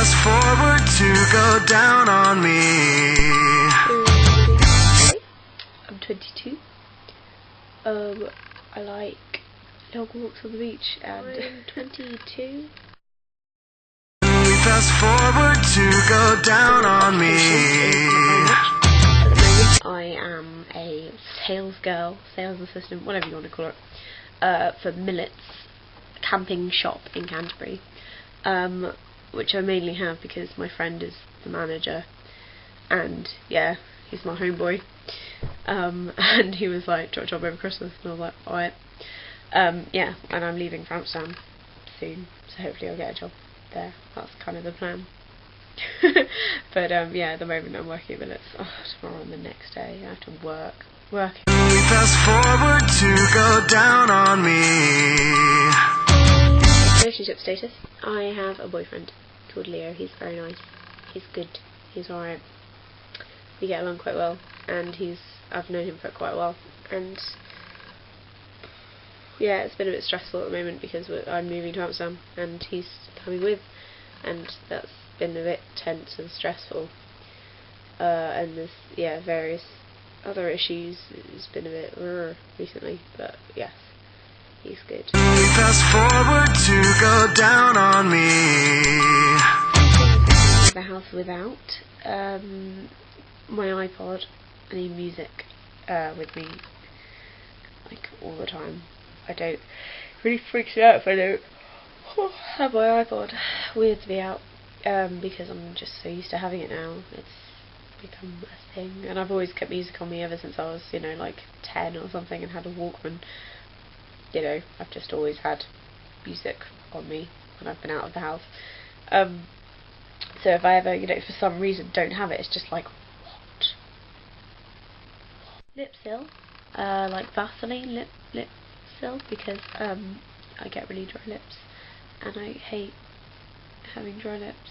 fast forward to go down on me. I'm 22. I like dog walks on the beach, and I'm 22. Fast forward to go down on me. At the moment, I am a sales girl, sales assistant, whatever you want to call it, for Millet's camping shop in Canterbury, which I mainly have because my friend is the manager, and yeah, he's my homeboy. And he was like, "Do you want a job over Christmas?" And I was like, "Alright." Yeah, and I'm leaving for Amsterdam soon, so hopefully I'll get a job there. That's kind of the plan. But yeah, at the moment I'm working at Millet's. Tomorrow and the next day I have to work. Fast forward to go down on me. Relationship status. I have a boyfriend called Leo. He's very nice. He's good. He's alright. We get along quite well, and I've known him for quite a while, and yeah, it's been a bit stressful at the moment because I'm moving to Amsterdam and he's coming with, and that's been a bit tense and stressful, and there's various other issues. It's been a bit recently, but yes, he's good. Fast forward to go down on me. The house without my iPod. I need music with me like all the time. I don't really freaks me out if I don't have my iPod. Weird to be out, because I'm just so used to having it now. It's become a thing, and I've always kept music on me ever since I was, like 10 or something, and had a Walkman. I've just always had music on me when I've been out of the house. So if I ever, for some reason don't have it, it's just like, what? Lip seal, like Vaseline lip seal, because I get really dry lips, and I hate having dry lips.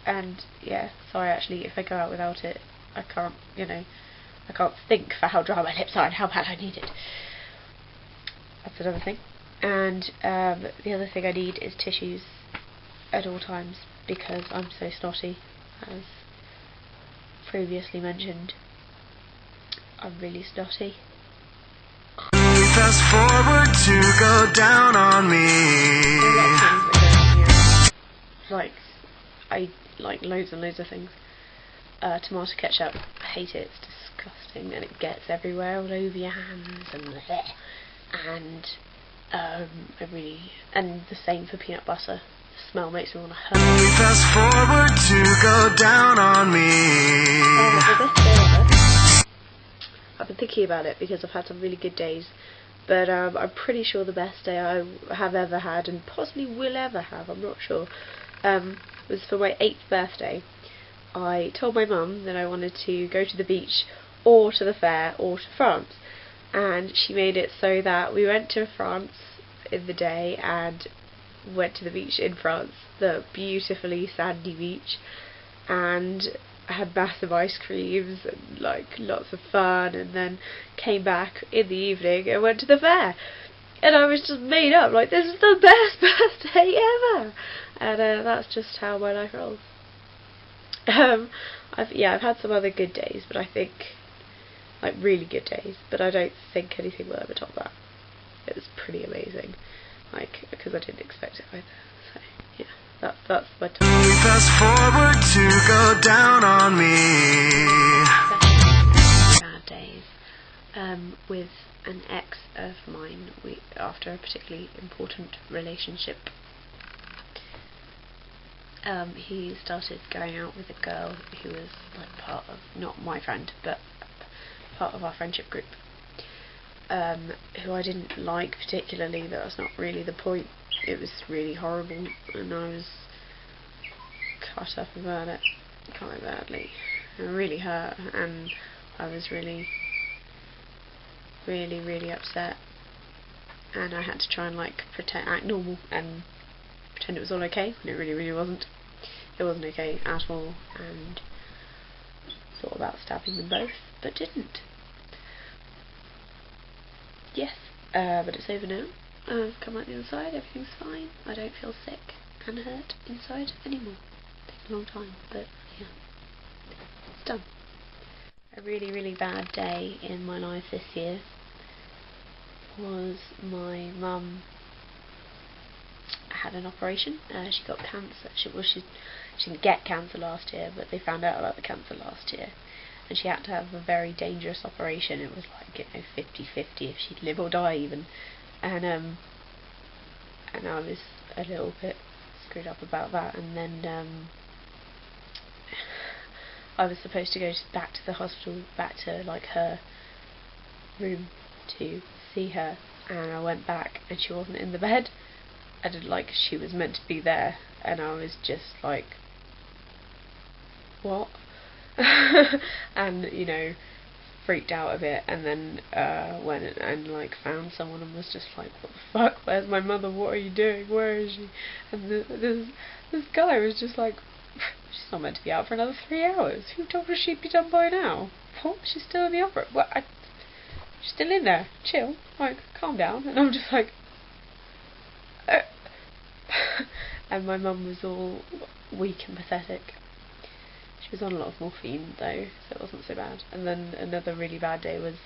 And yeah, so if I go out without it, I can't, I can't think for how dry my lips are and how bad I need it. That's another thing. And the other thing I need is tissues at all times, because I'm so snotty, as previously mentioned. I'm really snotty. Fast forward to go down on me. I like loads and loads of things. Tomato ketchup, I hate it. It's disgusting, and it gets everywhere, all over your hands and bleh. And the same for peanut butter. The smell makes me want to hurt. Fast forward to go down on me. The best day ever. I've been thinking about it because I've had some really good days, but I'm pretty sure the best day I have ever had, and possibly will ever have, I'm not sure, was for my 8th birthday. I told my mum that I wanted to go to the beach, or to the fair, or to France, and she made it so that we went to France in the day and went to the beach in France, the beautifully sandy beach, and had massive ice creams and lots of fun, and then came back in the evening and went to the fair. And I was just made up, this is the best birthday ever, and that's just how my life rolls. I've had some other good days, but I think, really good days, but I don't think anything will ever top that. It was pretty amazing, because I didn't expect it either. So yeah, that's my time. Fast forward to go down on me. Bad days. With an ex of mine, after a particularly important relationship, he started going out with a girl who was part of, not my friend, but part of our friendship group, who I didn't like particularly, but that's not really the point. It was really horrible, and I was cut up about it quite badly. It really hurt, and I was really upset, and I had to try and act normal and pretend it was all okay, when it really wasn't. It wasn't okay at all, and thought about stabbing them both, but didn't. Yes, but it's over now. I've come out the other side, everything's fine, I don't feel sick, and hurt inside anymore. Takes a long time, but yeah, it's done. A really, really bad day in my life this year was my mum had an operation. She got cancer. She didn't get cancer last year, but they found out about the cancer last year, and she had to have a very dangerous operation. It was like, 50-50 if she'd live or die even, and I was a little bit screwed up about that. And then I was supposed to go back to the hospital, back to like her room to see her, and I went back and she wasn't in the bed. I did like she was meant to be there, and I was just like, what? And freaked out a bit, and then went and like found someone and was just like, what the fuck, where's my mother, what are you doing, where is she? And this guy was just like, she's not meant to be out for another 3 hours, who told her she'd be done by now? What, she's still in the opera? What? She's still in there, chill, like, calm down. And I'm just like, and my mum was all weak and pathetic. She was on a lot of morphine though, so it wasn't so bad. And then another really bad day was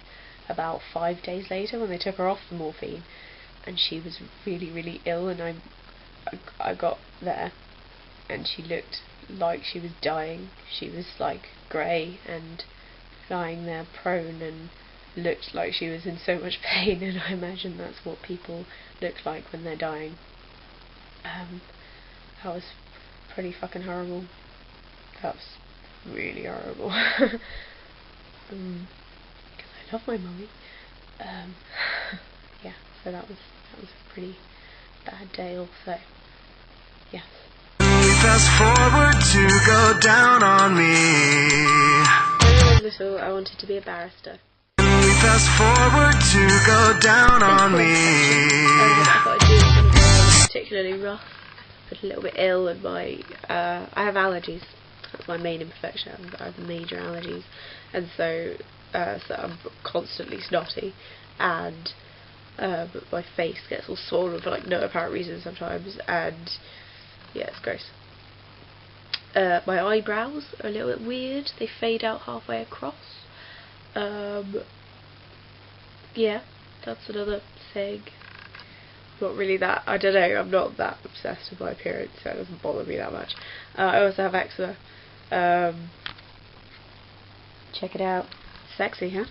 about 5 days later when they took her off the morphine, and she was really, really ill, and I got there and she looked like she was dying. She was like grey and lying there prone and looked like she was in so much pain, and I imagine that's what people look like when they're dying. That was pretty fucking horrible. That was really horrible. Because I love my mummy. Yeah, so that was a pretty bad day also. Yes. Fast forward to go down on me. When I was little, I wanted to be a barrister. Fast forward to go down on me. I thought I'd do something particularly rough, but a little bit ill, and I have allergies. That's my main imperfection. I have major allergies, and so I'm constantly snotty, and my face gets all swollen for like no apparent reason sometimes, and yeah, it's gross. My eyebrows are a little bit weird. They fade out halfway across. Yeah, that's another thing. Not really that, I don't know, I'm not that obsessed with my appearance, so it doesn't bother me that much. I also have eczema. Check it out. Sexy, huh?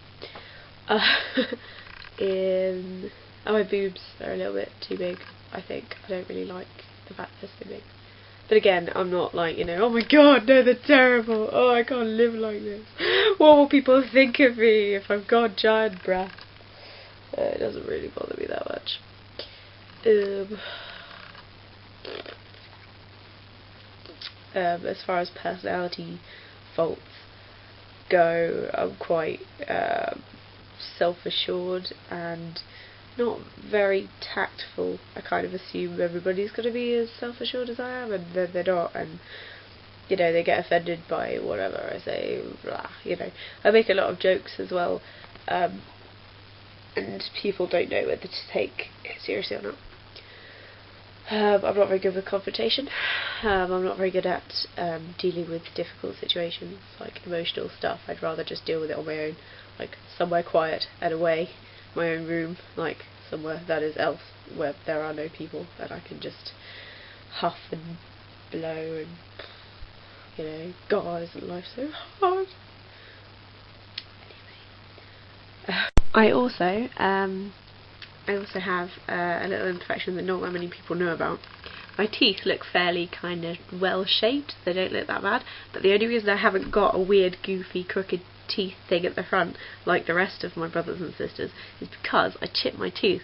My boobs are a little bit too big, I think. I don't really like the fact they're so big. But again, I'm not like, oh my god, no, they're terrible. Oh, I can't live like this. What will people think of me if I've got giant breasts? It doesn't really bother me that much. As far as personality faults go, I'm quite self-assured and not very tactful. I kind of assume everybody's going to be as self-assured as I am, and then they're not, and they get offended by whatever I say, blah, I make a lot of jokes as well, and people don't know whether to take it seriously or not. I'm not very good with confrontation. I'm not very good at dealing with difficult situations, like emotional stuff. I'd rather just deal with it on my own, like somewhere quiet and away, my own room, like somewhere that is else, where there are no people, and I can just huff and blow and, God, isn't life so hard? Anyway. I also have a little imperfection that not that many people know about. My teeth look fairly kind of well shaped, they don't look that bad, but the only reason I haven't got a weird goofy crooked teeth thing at the front like the rest of my brothers and sisters is because I chipped my tooth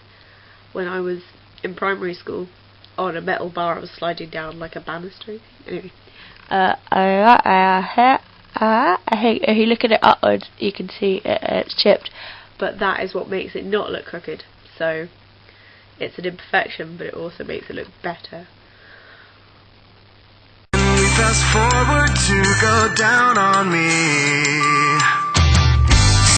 when I was in primary school on a metal bar I was sliding down like a banister. Anyway. If you look at it upwards you can see it's chipped, but that is what makes it not look crooked. So it's an imperfection, but it also makes it look better. Fast forward to go down on me.